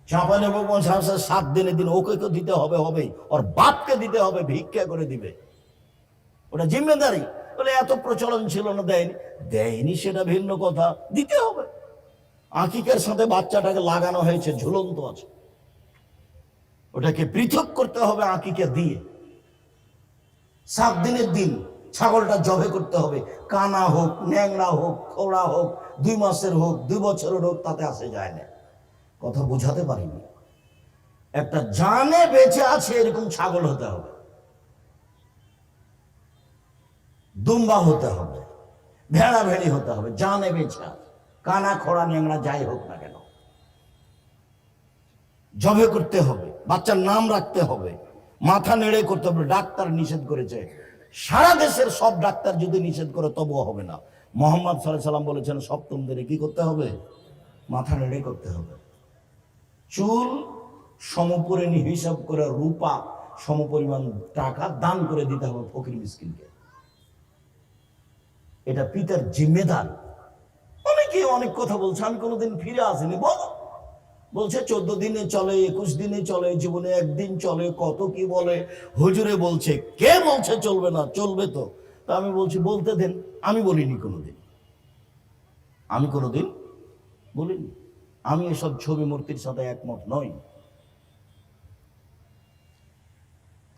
চাঁপাইনবাবগঞ্জ 7 দিনের দিন ওকে তো দিতে হবে, ওর বাপকে দিতে হবে, ভিক্ষা করে দিবে, ওটা জিম্মেদারি। বলে এত প্রচলন ছিল না, দেয়নি সেটা ভিন্ন কথা, দিতে হবে। আকিকার সাথে বাচ্চাটাকে লাগানো হয়েছে, ঝুলন্ত আছে, ওটাকে পৃথক করতে হবে আকিকা দিয়ে। 7 দিনের দিন ছাগলটা জবে করতে হবে, কানা হোক, ন্যাংরা হোক, খোড়া হোক, 2 মাসের হোক, 2 বছরের হোক, তাতে আসে যায় না। কথা বুঝাতে পারিনি। একটা জানে বেঁচে আছে এরকম ছাগল হতে হবে, দুম্বা হতে হবে, ভেড়া ভেড়ি হতে হবে, জানে বেঁচে আছে, কানা খোড়া ন্যাংরা যাই হোক না কেন, জবে করতে হবে, বাচ্চার নাম রাখতে হবে, মাথা নেড়ে করতে হবে। ডাক্তার নিষেধ করেছে, সারা দেশের সব ডাক্তার যদি নিষেধ করে তবুও হবে না। মুহাম্মদ সাল্লাল্লাহু আলাইহি সাল্লাম বলেছেন 7ম দিনে কি করতে হবে? মাথা নেড়ে করতে হবে। চুল সমপরিমাণ হিসাব করে রূপা সমপরিমাণ টাকা দান করে দিতে হবে ফকির মিসকিনকে, এটা পিতার জিম্মেদারি। অনেকে অনেক কথা বলছে, আমি কোনোদিন ফিরে আসিনি। বলছে 14 দিনে চলে, 21 দিনে চলে, জীবনে একদিন চলে, কত কি বলে। হুজুরে বলছে, কে বলছে চলবে না? চলবে তো। তা আমি বলছি বলতে দেন। আমি বলিনি কোনোদিন, আমি কোনোদিন বলিনি। আমি এসব ছবি মূর্তির সাথে একমত নই।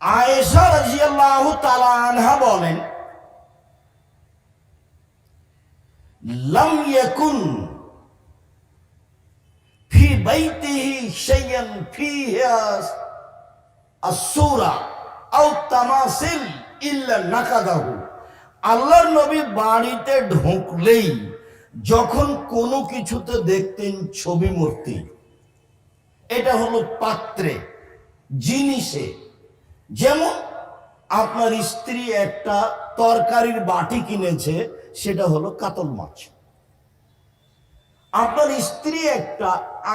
আয়েশা রাদিয়াল্লাহু তাআলা আনহা বলেন, লাম ইয়াকুন ফি বাইতিহি শাইয়ান ফিহা আসসূরা আও তামাসিল ইল্লা নাকাদাহু। আল্লাহর নবী বাড়িতে ঢুকলেই যখন কোনো কিছুতে দেখতেন ছবি মূর্তি, এটা হলো পাত্রে, জিনিসে, যেমন আপনার স্ত্রী একটা তরকারির বাটি কিনেছে, সেটা হলো কাতল মাছ। আপনার স্ত্রী একটা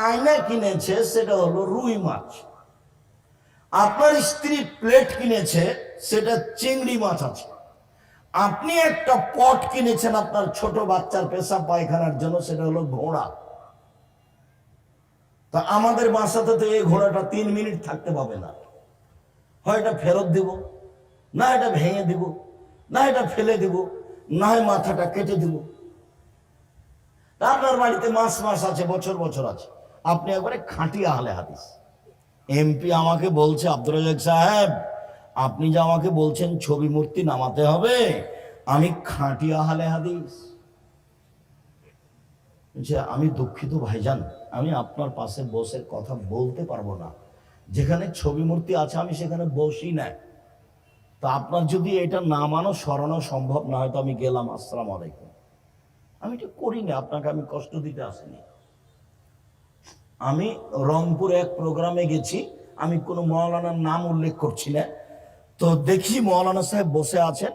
আয়না কিনেছে, সেটা হলো রুই মাছ। আপনার স্ত্রী প্লেট কিনেছে, সেটা চিংড়ি মাছ আছে। আপনি একটা পট কিনেছেন আপনার ছোট বাচ্চার পেশাব পায়খানার জন্য, সেটা হলো ঘোড়া। তা আমাদের বাসাতে তো এই ঘোড়াটা 3 মিনিট থাকতে পাবে না। হয় এটা ফেরত দিব, না এটা ভেঙে দিব, না এটা ফেলে দিব, না হয় মাথাটা কেটে দিব। তা আপনার বাড়িতে মাস মাস আছে, বছর বছর আছে, আপনি একবারে খাঁটি আহলে হাদিস। এমপি আমাকে বলছে, আব্দুর রাজ্জাক সাহেব, আপনি যে আমাকে বলছেন ছবি মূর্তি নামাতে হবে, আমি খাঁটি আহলে হাদিস। যে আমি দুঃখিত ভাইজান, আমি আপনার পাশে বসে কথা বলতে পারবো না। যেখানে ছবি মূর্তি আছে আমি সেখানে বসি না। তো আপনার যদি এটা নামানো সরানো সম্ভব না হয় তো আমি গেলাম, আসসালামু আলাইকুম। আমি এটা করি না, আপনাকে আমি কষ্ট দিতে আসিনি। আমি রংপুরে এক প্রোগ্রামে গেছি, আমি কোনো মৌলানার নাম উল্লেখ করছি না। তো দেখি মৌলানা সাহেব বসে আছেন,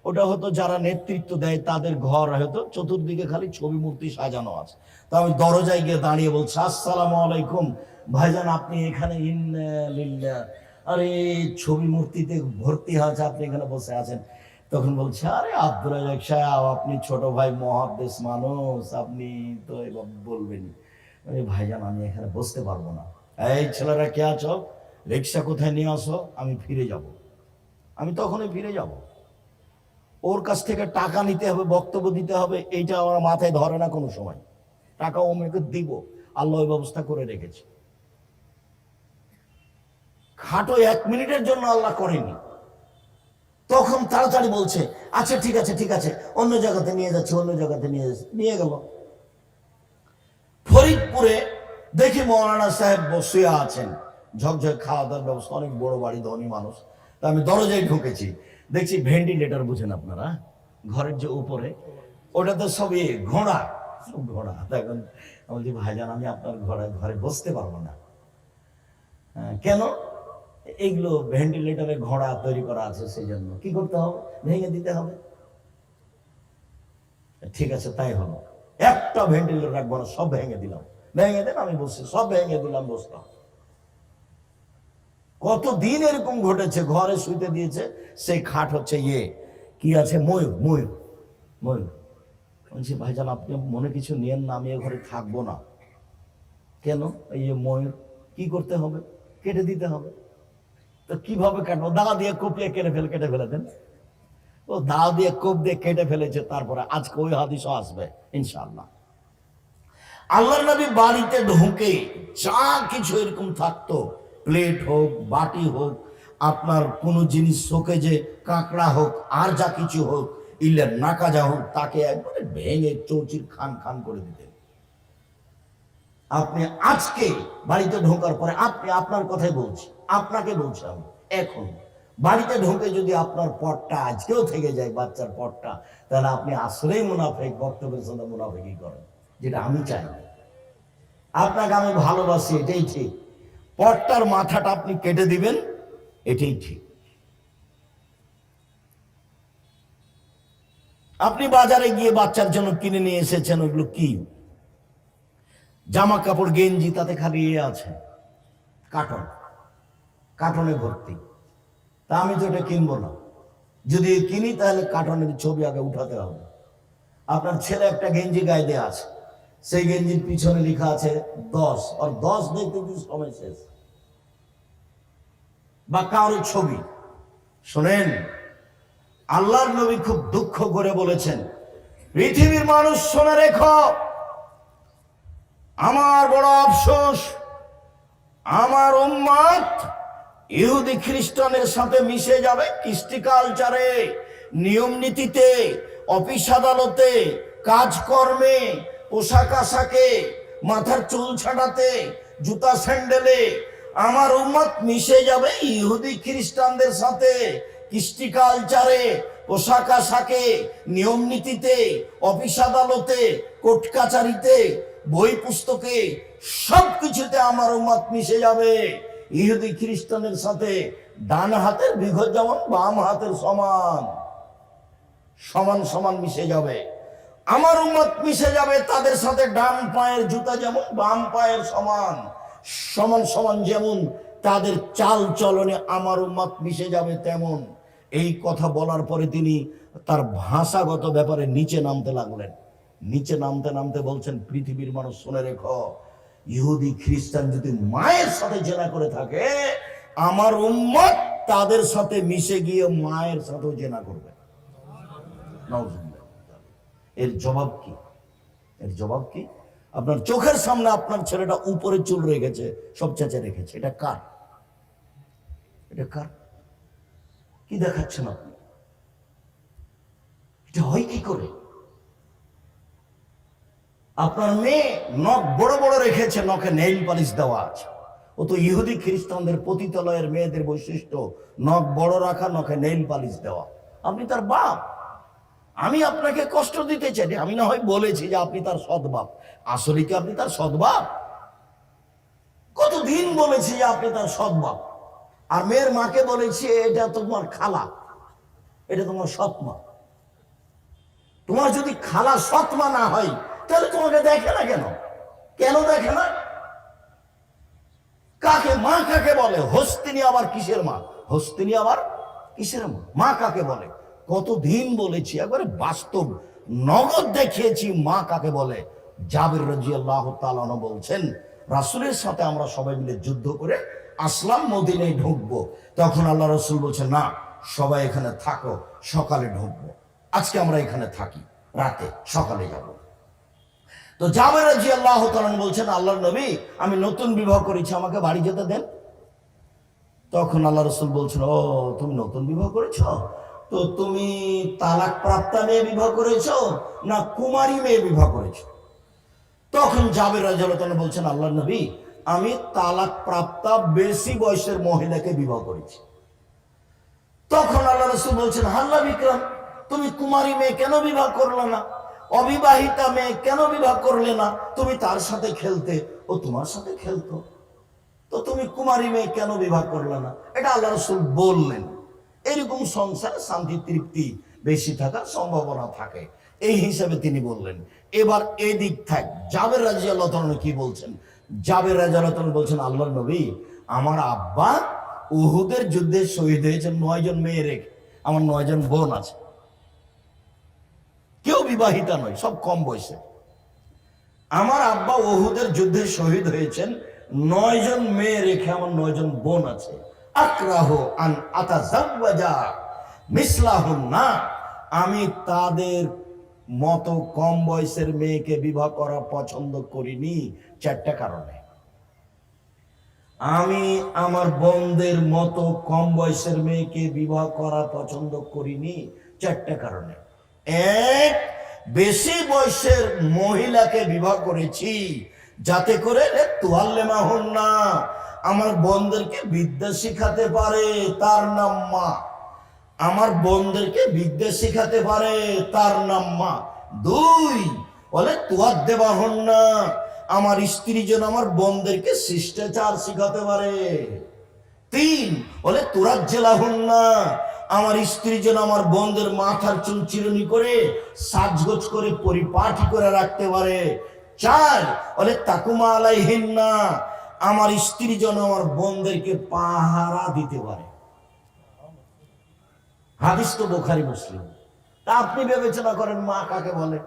ওটা হয়তো যারা নেতৃত্ব দেয় তাদের ঘর, হয়তো চতুর্দিকে খালি ছবি মূর্তি সাজানো আছে। তো আমি দরজায় গিয়ে দাঁড়িয়ে বলছি, আসসালামু আলাইকুম ভাইজান, আপনি এখানে? ইন্না লিল্লাহ। আরে ছবি মূর্তিতে ভর্তি আছে, আপনি এখানে বসে আছেন। তখন বলছে, আরে আব্দুর রাজ্জাক সাহেব, আপনি ছোট ভাই, মহাদ্দেশ মানুষ, আপনি তো এবার বলবেন। আরে ভাইজান, আমি এখানে বসতে পারবো না। এই ছেলেরা কে আছো, রিক্সা কোথায় নিয়ে আসো, আমি ফিরে যাব। আমি তখনই ফিরে যাব। ওর কাছ থেকে টাকা নিতে হবে, বক্তব্য দিতে হবে, এইটা আমার মাথায় ধরে না কোনো সময়। টাকা ওকে দিব, আল্লাহ ব্যবস্থা করে রেখেছে। খাটো 1 মিনিটের জন্য আল্লাহ করেনি। তখন তাড়াতাড়ি বলছে, আচ্ছা ঠিক আছে ঠিক আছে, অন্য জায়গাতে নিয়ে যাচ্ছে, অন্য জায়গাতে নিয়ে গেল। ফরিদপুরে দেখি মৌলানা সাহেব বসে আছেন, ঝকঝক খাওয়া দাওয়ার ব্যবস্থা, অনেক বড় বাড়ি, ধনী মানুষ। তা আমি দরজায় ঢুকেছি, দেখছি ভেন্টিলেটর, বুঝেন আপনারা, ঘরের যে উপরে, ওটা তো সবই ঘোড়া, সব ঘোড়া। এখন বলছি, ভাইজান, আমি আপনার ঘরে বসতে পারবো না। কেন? এইগুলো ভেন্টিলেটরে ঘোড়া তৈরি করা আছে, সেই জন্য। কি করতে হবে? ভেঙে দিতে হবে। ঠিক আছে, তাই হলো। একটা ভেন্টিলেটর রাখবো না, সব ভেঙে দিলাম। ভেঙে দেন, আমি বসছি, সব ভেঙে দিলাম, বসলাম। কতদিন এরকম ঘটেছে, ঘরে শুইতে দিয়েছে, সেই খাট হচ্ছে কি আছে, ময়ূর। ময়ূর ময়ূর বলছি, ভাইজান, আপনি মনে কিছু নিয়েন না, আমি এ ঘরে থাকবো না। কেন? এই ময়ূর কি করতে হবে? কেটে দিতে হবে। তো কিভাবে কাটবো? দা দিয়ে কোপিয়ে কেটে ফেলে দেন। ও দা দিয়ে কোপ দিয়ে কেটে ফেলেছে। তারপরে আজকে ওই হাদিসও আসবে ইনশাআল্লাহ। আল্লাহর নবী বাড়িতে ঢুকে যা কিছু এরকম থাকতো, প্লেট হোক, বাটি হোক, আপনার কোনো জিনিস শোকেজে কাঁকড়া হোক, আর যা কিছু হোক, ইলের নাকাজা হোক, তাকে একবারে ভেঙে চৌচির খান খান করে দিতেন। আপনি আজকে বাড়িতে ঢোকার পরে, আপনি আপনার কথাই বলছি, আপনাকে বলছি আমি, এখন বাড়িতে ঢুকে যদি আপনার পটটা আজকেও থেকে যায়, বাচ্চার পটটা, তাহলে আপনি আসলেই মুনাফিক, বক্তব্যের সাথে মুনাফিকই করেন, যেটা আমি চাই না। আপনাকে আমি ভালোবাসি, এটাই ঠিক। পটটার মাথাটা আপনি কেটে দিবেন, এটাই ঠিক। আপনি বাজারে গিয়ে বাচ্চার জন্য কিনে নিয়ে এসেছেন, ওগুলো কি? জামা কাপড়, গেঞ্জি, তাতে খালি আছে কার্টন, কার্টনে ভর্তি। তা আমি তো এটা কিনবো না। যদি কিনি তাহলে কার্টনের ছবি আগে উঠাতে হবে। আপনার ছেলে একটা গেঞ্জি গায়ে দেওয়া আছে, সেই গেঞ্জির পিছনে লেখা আছে 10, আর 10 দেখতে সময় শেষ। বা কারোর ছবি। শোনেন, আল্লাহর নবী খুব দুঃখ করে বলেছেন, পৃথিবীর মানুষ শুনে রেখো, আমার বড় আফসোস, আমার উম্মত ইহুদি খ্রিস্টানের সাথে মিশে যাবে কৃষ্টি কালচারে, নিয়ম নীতিতে, অফিস আদালতে, কাজকর্মে, পোশাক আশাকে, মাথার চুল ছাড়াতে, জুতা স্যান্ডেলে। আমার উম্মত মিশে যাবে ইহুদি খ্রিস্টানদের সাথে, কৃষ্টি কালচারে, পোশাক আশাকে, নিয়ম নীতিতে, অফিস আদালতে, কোর্ট কাচারিতে, বই পুস্তকে, সবকিছুতে আমার উম্মত মিশে যাবে। ইহুদি খ্রিস্টানের সাথে ডান হাতের বিঘত যেমন বাম হাতের সমান সমান সমান মিশে যাবে। আমার উম্মত মিশে যাবে তাদের সাথে, ডান পায়ের জুতা যেমন বাম পায়ের সমান সমান সমান, যেমন তাদের চাল চলনে আমার উম্মত মিশে যাবে তেমন। এই কথা বলার পরে তিনি তার ভাষাগত ব্যাপারে নিচে নামতে লাগলেন। নিচে নামতে নামতে বলছেন, পৃথিবীর মানুষ শুনে রেখো, ইহুদি খ্রিস্টান যদি মায়ের সাথে জেনা করে থাকে, আমার উম্মত তাদের সাথে মিশে গিয়ে মায়ের সাথেও জেনা করবে। এর জবাব কি? এর জবাব কি? আপনার চোখের সামনে আপনার ছেলেটা উপরে চুল রেখেছে, সব চেঁচে রেখেছে, এটা কার? এটা কার? কি দেখাচ্ছেন আপনি? এটা হয় কি করে? আপনার মেয়ে নখ বড় বড় রেখেছে, নখে নেইল পালিশ দেওয়া আছে। ও তো ইহুদি খ্রিস্টানদের পতিতালয়ের মেয়েদের বৈশিষ্ট্য, নখ বড় রাখা, নখে নেইল পালিশ দেওয়া। আপনি তার বাপ, আমি আপনাকে কষ্ট দিতে চাই, আমি না হয় বলেছি যে আপনি তার সৎ বাপ, আসলে কি আপনি তার সৎ বাপ? কতদিন বলেছি যে আপনি তার সৎ বাপ, আর মেয়ের মাকে বলেছি এটা তোমার খালা, এটা তোমার সৎ মা। তোমার যদি খালা সৎ মা না হয় তাহলে তোমাকে দেখে না কেন? কেন দেখে না? কাকে মা কাকে বলে? হস্তিনী আবার কিসের মা? হস্তিনী আবার কিসের মা? মা কাকে বলে? কতদিন বলেছি, একবারে বাস্তব নগদ দেখিয়েছি মা কাকে বলে। জাবির রাদিয়াল্লাহু তাআলা আনহু বলছেন, রাসূলের সাথে আমরা সবাই মিলে যুদ্ধ করে আসলাম, মদিনায় ঢুকবো। তখন আল্লাহ রাসূল বলছেন, না সবাই এখানে থাকো, সকালে ঢুকবো। আজকে আমরা এখানে থাকি, রাতে সকালে যাব। তো জাবির রাদিয়াল্লাহু তাআলা বলছেন, আল্লাহর নবী আমি নতুন বিবাহ করেছি, আমাকে বাড়ি যেতে দেন। তখন আল্লাহ রাসূল বলছেন, ও তুমি নতুন বিবাহ করেছো, তো তুমি তালাক প্রাপ্তা মেয়ে বিবাহ করেছো না কুমারী মেয়ে বিবাহ করেছো? তখন জাবির রাদিয়াল্লাহু তাআলা বলছেন, আল্লাহর নবী আমি তালাক প্রাপ্তা বেশি বয়সের মহিলাকে বিবাহ করেছি। তখন আল্লাহ রাসূল বলছেন, হাল্লা বিক্রম, তুমি কুমারী মেয়ে কেন বিবাহ করলে না? অবিবাহিতা মেয়ে কেন বিবাহ করলে না? তুমি তার সাথে খেলতে, ও তোমার সাথে খেলতো, তো তুমি কুমারী মেয়ে কেন বিবাহ করলে না? এটা আল্লাহ রাসূল বললেন। এরকম সংসারে শান্তি তৃপ্তি বেশি থাকার সম্ভাবনা থাকে, এই হিসাবে তিনি বললেন। এবার এদিক থাক, জাবের রাদিয়াল্লাহু তাআলা কি বলছেন? জাবের রাদিয়াল্লাহু তাআলা বলছেন, আল্লাহর নবী আমার আব্বা উহুদের যুদ্ধে শহীদ হয়েছেন 9 জন মেয়ে রেখে, আমার 9 জন বোন আছে, কেউ বিবাহিতা নয়, সব কম বয়সে। আমার আব্বা উহুদের যুদ্ধে শহীদ হয়েছেন 9 জন মেয়ে রেখে, আমার 9 জন বোন আছে। আকরাহু আন আতাজাওয়াজা মিসলাহুন্না, আমি তাদের মতো কম বয়সের মেয়েকে বিবাহ করা পছন্দ করিনি 4টা কারণে। আমি আমার বোনদের মতো কম বয়সের মেয়েকে বিবাহ করা পছন্দ করিনি 4টা কারণে। এক, বেশি বয়সের মহিলাকে বিবাহ করেছি যাতে করে তুয়াল্লেমাহুন্না, আমার বোনদেরকে বিদ্যা শিখাতে পারে, তার নাম মা। আমার বোনদেরকে বিদ্যা শিখাতে পারে, তার নাম মা। 2, বলে তুয়াদ্দেবাহুন্না, আমার স্ত্রী যেন আমার বোনদেরকে শিষ্টাচার শিখাতে পারে। 3, বলে তুরাজ্জেলাহুন্না, আমার স্ত্রী যেন আমার বোনদের মাথার চুল চিরুনি করে সাজগোজ করে পরিপাটি করে রাখতে পারে। 4, বলে তাকুমা আলাইহিন্না, আমার স্ত্রী যেন আমার বোনদেরকে পাহারা দিতে পারে। হাদিস তো বুখারী মুসলিম। তা আপনি বিবেচনা করেন মা কাকে বলে?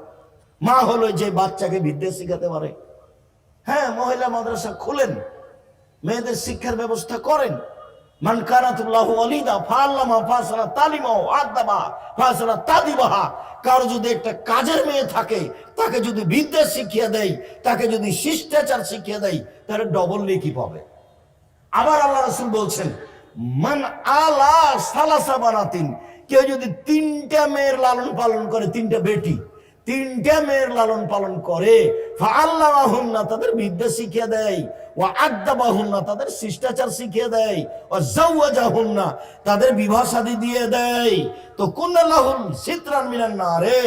মা হলো যে বাচ্চাকে বিদ্যা শিখাতে পারে। হ্যাঁ, মহিলা মাদ্রাসা খুলেন, মেয়েদের শিক্ষার ব্যবস্থা করেন। মান কানাতুল্লাহু ওয়ালিদা ফাআল্লামা ফাসালা তালিমা আদাবা ফাসালা তাদিবাহা, কারো যদি একটা কাজের মেয়ে থাকে, তাকে যদি বিদ্যা শিখিয়ে দেয়, তাকে যদি শিষ্টাচার শিখিয়ে দেয়, তাহলে ডবল নেকি পাবে। আবার আল্লাহ রাসূল বলছেন, মান আলা সালাসা বানাতিন, কেউ যদি 3টা মেয়ের লালন পালন করে, 3টা বেটি, 3টা মেয়ের লালন পালন করে, ফাআল্লামাহুন্না, তাদের বিদ্যা শিখিয়ে দেয়, ওয়া আদাবাহুন্না, তাদের শিষ্টাচার শিখিয়ে দেয়, ওয়া যাওয়াজাহুন্না, তাদের বিবাহ শাদী দিয়ে দেয়, তো কুনাল্লাহুল সিতরান মিনান নারে,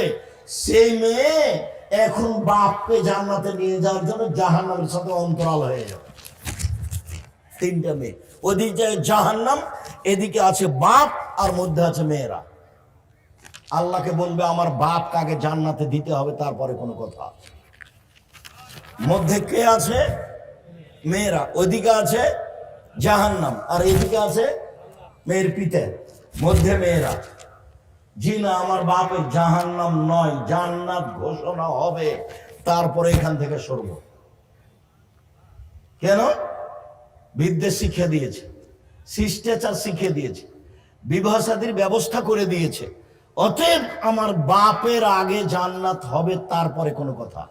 সেই মেয়ে এখন বাপকে জান্নাতে নিয়ে যাওয়ার জন্য জাহান্নামের সাথে অন্তরাল হয়ে যাবে। তিনটা মেয়ে, ওদিকে জাহান্নাম, এদিকে আছে বাপ, আর মধ্যে আছে মেয়েরা। আল্লাহকে বলবে আমার বাপ কাকে জান্নাতে দিতে হবে, তারপরে কোনো কথা। মধ্যে কে আছে? মেয়েরা। ওইদিকে আছে জাহান্নাম, আর এদিকে আছে মেয়ের পিতা, মধ্যে মেয়েরা। জি না, আমার বাপের জাহান্নাম নয়, জান্নাত ঘোষণা হবে, তারপরে এখান থেকে সরব। কেন? বিদ্যে শিখিয়ে দিয়েছে, শিষ্টাচার শিখিয়ে দিয়েছে, বিবাহ শাদীর ব্যবস্থা করে দিয়েছে। অতএব আমার বাপের আগে জান্নাত হবে, তারপরে কোনো কথা।